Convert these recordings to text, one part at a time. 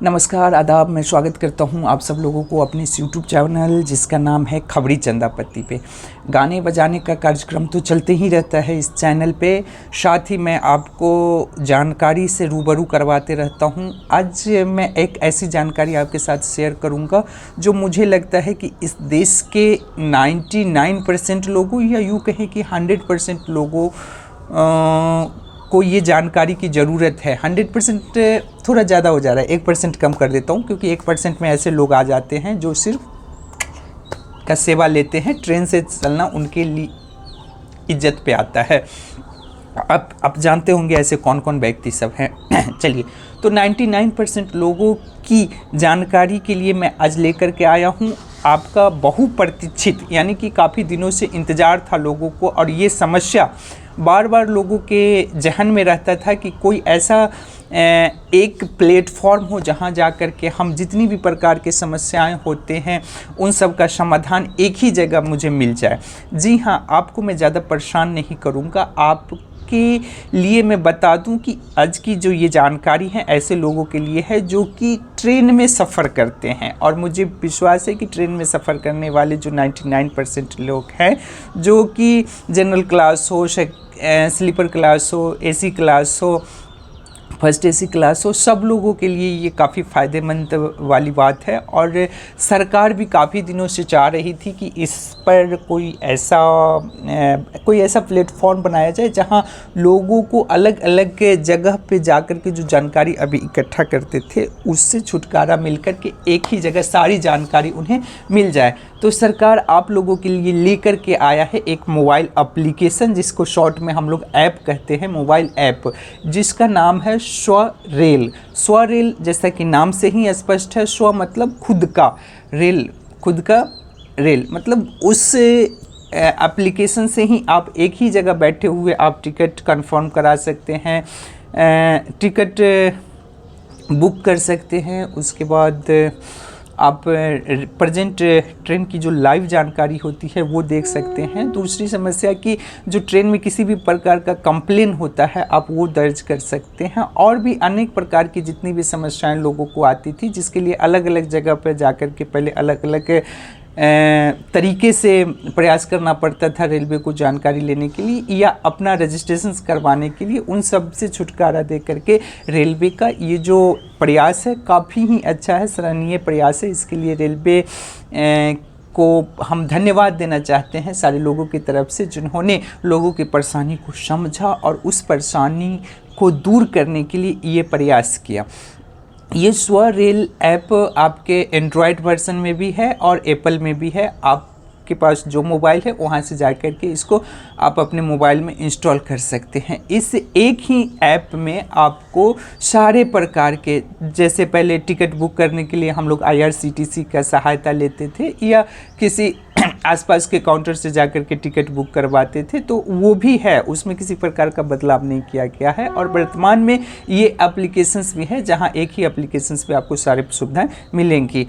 नमस्कार, आदाब। मैं स्वागत करता हूं आप सब लोगों को अपने इस यूट्यूब चैनल जिसका नाम है खबरी चंदा पत्ती पे। गाने बजाने का कार्यक्रम तो चलते ही रहता है इस चैनल पे, साथ ही मैं आपको जानकारी से रूबरू करवाते रहता हूं। आज मैं एक ऐसी जानकारी आपके साथ शेयर करूंगा जो मुझे लगता है कि इस देश के 99% लोगों या यूँ कहें कि 100% लोगों को ये जानकारी की ज़रूरत है। 100% थोड़ा ज़्यादा हो जा रहा है, 1% कम कर देता हूँ, क्योंकि 1% में ऐसे लोग आ जाते हैं जो सिर्फ का सेवा लेते हैं। ट्रेन से चलना उनके लिए इज्जत पे आता है। अब आप जानते होंगे ऐसे कौन कौन व्यक्ति सब हैं। चलिए, तो 99% लोगों की जानकारी के लिए मैं आज लेकर के आया हूँ आपका बहुप्रतीक्षित, यानी कि काफ़ी दिनों से इंतज़ार था लोगों को, और ये समस्या बार बार लोगों के जहन में रहता था कि कोई ऐसा एक प्लेटफॉर्म हो जहां जाकर के हम जितनी भी प्रकार की समस्याएं होते हैं उन सब का समाधान एक ही जगह मुझे मिल जाए। जी हाँ, आपको मैं ज़्यादा परेशान नहीं करूंगा। आपके लिए मैं बता दूं कि आज की जो ये जानकारी है ऐसे लोगों के लिए है जो कि ट्रेन में सफ़र करते हैं, और मुझे विश्वास है कि ट्रेन में सफ़र करने वाले जो 99% लोग हैं, जो कि जनरल क्लास हो, स्लीपर क्लास हो, एसी क्लास हो, फर्स्ट एसी क्लास हो, सब लोगों के लिए ये काफ़ी फ़ायदेमंद वाली बात है। और सरकार भी काफ़ी दिनों से चाह रही थी कि इस पर कोई ऐसा प्लेटफॉर्म बनाया जाए जहां लोगों को अलग अलग जगह पे जाकर के जो जानकारी अभी इकट्ठा करते थे उससे छुटकारा मिलकर के एक ही जगह सारी जानकारी उन्हें मिल जाए। तो सरकार आप लोगों के लिए लेकर के आया है एक मोबाइल एप्लीकेशन, जिसको शॉर्ट में हम लोग ऐप कहते हैं, मोबाइल ऐप, जिसका नाम है स्वरेल। स्वरेल जैसा कि नाम से ही स्पष्ट है, स्व मतलब खुद का, रेल खुद का, रेल मतलब उस एप्लीकेशन से ही आप एक ही जगह बैठे हुए आप टिकट कंफर्म करा सकते हैं, टिकट बुक कर सकते हैं। उसके बाद आप प्रेजेंट ट्रेन की जो लाइव जानकारी होती है वो देख सकते हैं। दूसरी समस्या कि जो ट्रेन में किसी भी प्रकार का कंप्लेन होता है आप वो दर्ज कर सकते हैं, और भी अनेक प्रकार की जितनी भी समस्याएं लोगों को आती थी, जिसके लिए अलग अलग जगह पर जाकर के पहले अलग अलग तरीके से प्रयास करना पड़ता था रेलवे को जानकारी लेने के लिए या अपना रजिस्ट्रेशन करवाने के लिए। उन सब से छुटकारा दे करके रेलवे का ये जो प्रयास है काफ़ी ही अच्छा है, सराहनीय प्रयास है। इसके लिए रेलवे को हम धन्यवाद देना चाहते हैं सारे लोगों की तरफ से, जिन्होंने लोगों की परेशानी को समझा और उस परेशानी को दूर करने के लिए ये प्रयास किया। ये स्वरेल ऐप आपके एंड्रॉयड वर्जन में भी है और एप्पल में भी है। आपके पास जो मोबाइल है वहाँ से जा कर के इसको आप अपने मोबाइल में इंस्टॉल कर सकते हैं। इस एक ही ऐप में आपको सारे प्रकार के, जैसे पहले टिकट बुक करने के लिए हम लोग IRCTC का सहायता लेते थे या किसी आसपास के काउंटर से जाकर के टिकट बुक करवाते थे, तो वो भी है, उसमें किसी प्रकार का बदलाव नहीं किया गया है। और वर्तमान में ये एप्लीकेशंस भी है जहां एक ही एप्लीकेशंस पे आपको सारी सुविधाएं मिलेंगी।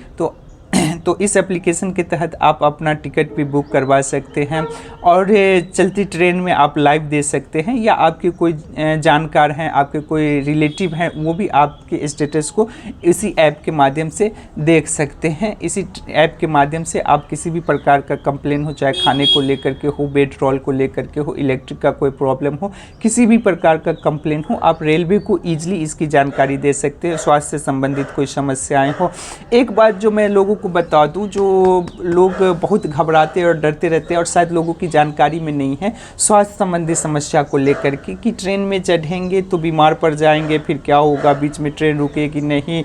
तो इस एप्लीकेशन के तहत आप अपना टिकट भी बुक करवा सकते हैं, और चलती ट्रेन में आप लाइव दे सकते हैं, या आपके कोई जानकार हैं, आपके कोई रिलेटिव हैं, वो भी आपके स्टेटस को इसी ऐप के माध्यम से देख सकते हैं। इसी ऐप के माध्यम से आप किसी भी प्रकार का कंप्लेन हो, चाहे खाने को लेकर के हो, बेड रोल को लेकर के हो, इलेक्ट्रिक का कोई प्रॉब्लम हो, किसी भी प्रकार का कंप्लेन हो, आप रेलवे को ईजिली इसकी जानकारी दे सकते हैं। स्वास्थ्य से संबंधित कोई समस्याएँ हो। एक बात जो मैं लोगों को बता दूं, जो लोग बहुत घबराते और डरते रहते हैं और शायद लोगों की जानकारी में नहीं है स्वास्थ्य संबंधी समस्या को लेकर के, कि ट्रेन में चढ़ेंगे तो बीमार पड़ जाएंगे, फिर क्या होगा, बीच में ट्रेन रुकेगी नहीं,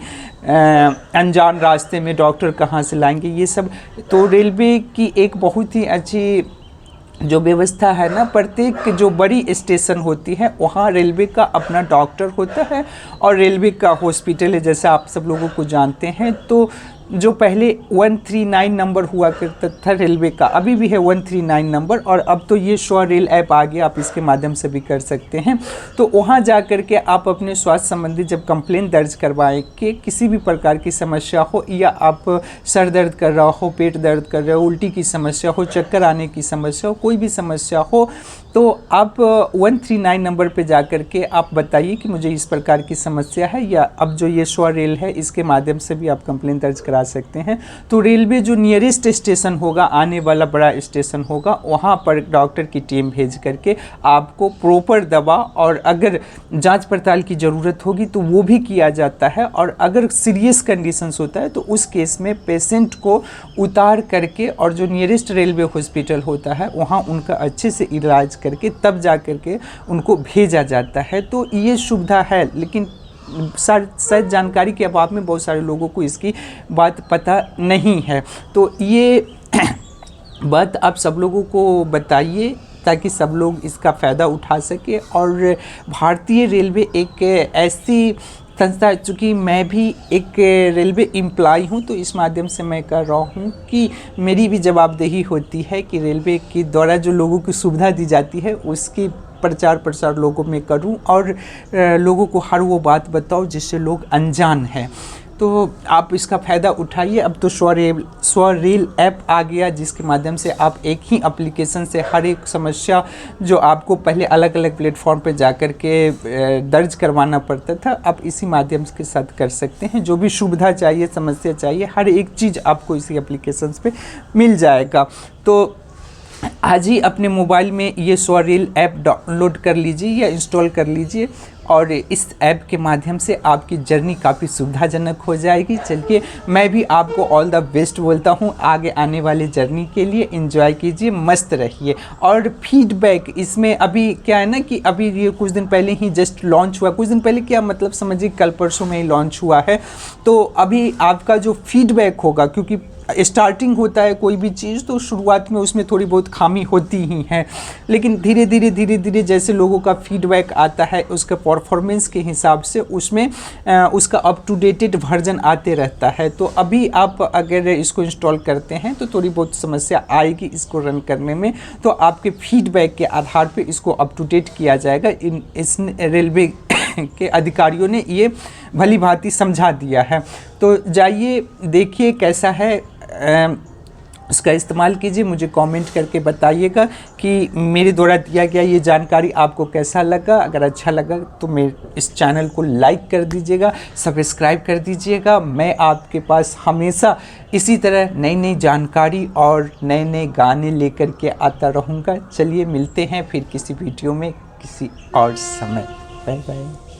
अनजान रास्ते में डॉक्टर कहाँ से लाएंगे, ये सब। तो रेलवे की एक बहुत ही अच्छी जो व्यवस्था है ना, प्रत्येक जो बड़ी स्टेशन होती है वहाँ रेलवे का अपना डॉक्टर होता है और रेलवे का हॉस्पिटल है, जैसे आप सब लोगों को जानते हैं। तो जो पहले 139 नंबर हुआ करता था रेलवे का, अभी भी है 139 नंबर, और अब तो ये स्वरेल ऐप आ गया, आप इसके माध्यम से भी कर सकते हैं। तो वहाँ जा कर के आप अपने स्वास्थ्य संबंधी जब कंप्लेन दर्ज करवाएं कि किसी भी प्रकार की समस्या हो, या आप सर दर्द कर रहा हो, पेट दर्द कर रहे हो, उल्टी की समस्या हो, चक्कर आने की समस्या हो, कोई भी समस्या हो, तो आप 139 नंबर पे जा कर के आप बताइए कि मुझे इस प्रकार की समस्या है, या अब जो ये स्व रेल है इसके माध्यम से भी आप कंप्लेन दर्ज करा सकते हैं। तो रेलवे जो नियरेस्ट स्टेशन होगा, आने वाला बड़ा स्टेशन होगा, वहाँ पर डॉक्टर की टीम भेज करके आपको प्रॉपर दवा और अगर जांच पड़ताल की ज़रूरत होगी तो वो भी किया जाता है। और अगर सीरियस कंडीशंस होता है तो उस केस में पेशेंट को उतार करके और जो नियरेस्ट रेलवे हॉस्पिटल होता है वहाँ उनका अच्छे से इलाज करके तब जा करके उनको भेजा जाता है। तो ये सुविधा है, लेकिन शायद जानकारी के अभाव में बहुत सारे लोगों को इसकी बात पता नहीं है। तो ये बात आप सब लोगों को बताइए ताकि सब लोग इसका फ़ायदा उठा सके। और भारतीय रेलवे एक ऐसी संस्था है, चूँकि मैं भी एक रेलवे एम्प्लॉय हूँ, तो इस माध्यम से मैं कह रहा हूँ कि मेरी भी जवाबदेही होती है कि रेलवे के द्वारा जो लोगों की सुविधा दी जाती है उसकी प्रचार प्रसार लोगों में करूं और लोगों को हर वो बात बताऊं जिससे लोग अनजान हैं। तो आप इसका फ़ायदा उठाइए। अब तो स्व रेल ऐप आ गया, जिसके माध्यम से आप एक ही एप्लीकेशन से हर एक समस्या जो आपको पहले अलग अलग प्लेटफॉर्म पे जाकर के दर्ज करवाना पड़ता था, आप इसी माध्यम के साथ कर सकते हैं। जो भी सुविधा चाहिए, समस्या चाहिए, हर एक चीज़ आपको इसी एप्लीकेशंस पे मिल जाएगा। तो आज ही अपने मोबाइल में ये स्व रेल ऐप डाउनलोड कर लीजिए या इंस्टॉल कर लीजिए, और इस ऐप के माध्यम से आपकी जर्नी काफ़ी सुविधाजनक हो जाएगी। चलिए, मैं भी आपको ऑल द बेस्ट बोलता हूँ आगे आने वाली जर्नी के लिए। एंजॉय कीजिए, मस्त रहिए। और फीडबैक इसमें अभी क्या है ना कि अभी ये कुछ दिन पहले ही जस्ट लॉन्च हुआ, कुछ दिन पहले क्या मतलब समझिए कल परसों में ही लॉन्च हुआ है। तो अभी आपका जो फीडबैक होगा, क्योंकि स्टार्टिंग होता है कोई भी चीज़ तो शुरुआत में उसमें थोड़ी बहुत खामी होती ही है, लेकिन धीरे धीरे जैसे लोगों का फीडबैक आता है उसके परफॉर्मेंस के हिसाब से उसमें उसका अप टू डेटेड वर्जन आते रहता है। तो अभी आप अगर इसको इंस्टॉल करते हैं तो थोड़ी बहुत समस्या आएगी इसको रन करने में, तो आपके फीडबैक के आधार पे इसको अप टू डेट किया जाएगा। इस रेलवे के अधिकारियों ने ये भली भांति समझा दिया है। तो जाइए देखिए कैसा है, उसका इस्तेमाल कीजिए, मुझे कमेंट करके बताइएगा कि मेरे द्वारा दिया गया ये जानकारी आपको कैसा लगा। अगर अच्छा लगा तो मेरे इस चैनल को लाइक कर दीजिएगा, सब्सक्राइब कर दीजिएगा। मैं आपके पास हमेशा इसी तरह नई नई जानकारी और नए नए गाने लेकर के आता रहूँगा। चलिए मिलते हैं फिर किसी वीडियो में किसी और समय। Bye bye.